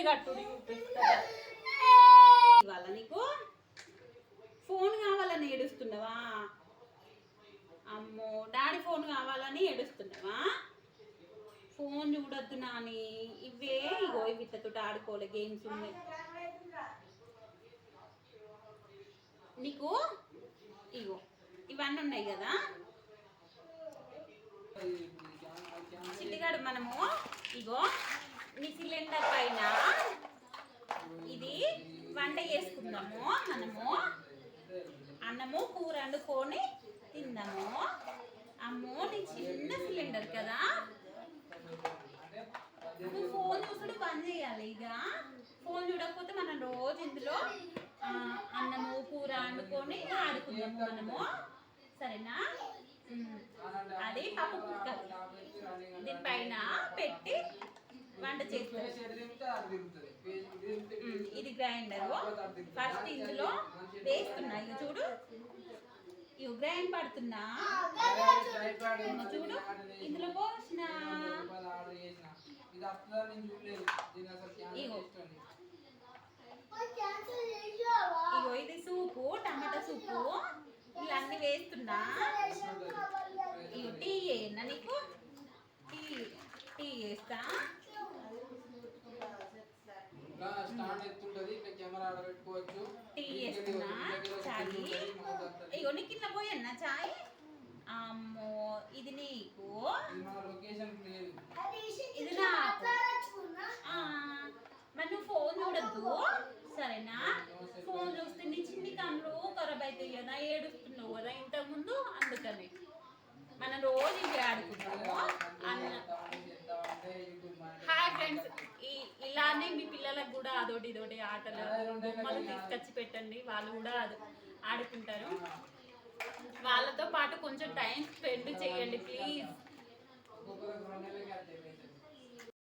కట్టుడు ఇవాళ నీకు ఫోన్ కావాలని ఏడుస్తున్నావా? అమ్మో డాడీ ఫోన్ కావాలని ఏడుస్తున్నావా? ఫోన్ చూడొద్దు నాని, ఇవే ఇగో వీటితో ఆడుకోలే గేమ్స్ ఉన్నాయి నీకు. ఇగో ఇవన్నీ ఉన్నాయి కదా చిట్టిగాడు. మనము ఇగో నీ సిలిండర్ పైన ఇది వంట చేసుకుందాము. మనము అన్నము కూర వండుకొని తిందాము. అమ్మో నీ చిన్న సిలిండర్ కదా, నువ్వు ఫోన్ చూసుడు బంద్ చేయాలి. ఇక ఫోన్ చూడకపోతే మనం రోజు ఇందులో అన్నము కూర వండుకొని ఆడుకుందాము మనము, సరేనా? అది పప్పు కుక్కర్ దీనిపైన పెట్టి వంట చేస్తారు. ఇది గ్రైండరు. ఫస్ట్ ఇందులో వేస్తున్నా, ఇక చూడు ఇవి గ్రైండ్ పడుతున్నా చూడు. ఇందులో పోసిన ఇగో ఇది సూపు, టమాటా సూపు, ఇలా అన్ని వేస్తున్నా. ఇగో టీ వేయన్నా నీకు, టీ వేస్తా. టీ వేస్తున్నా చాయ్. ఇగో నీకు కింద పోయన్నా చాయ్. అమ్మో ఇది నీకు, ఇది నాకు. మరి నువ్వు ఫోన్ చూడద్దు సరేనా? ఫోన్ చూస్తే నీ చిన్ని కళ్ళు ఖరాబ్ అవుతాయి కదా, ఏడుస్తున్నావు కదా ఇంతకుముందు, అందుకని మనం రోజు ఇవి ఆడుకుంటాము. హాయ్ ఫ్రెండ్స్, ఇలానే మీ పిల్లలకు కూడా అదోటి ఇదోటి ఆటలు బొమ్మలు తీసుకొచ్చి పెట్టండి, వాళ్ళు కూడా ఆడుకుంటారు. వాళ్ళతో పాటు కొంచెం టైం స్పెండ్ చేయండి ప్లీజ్.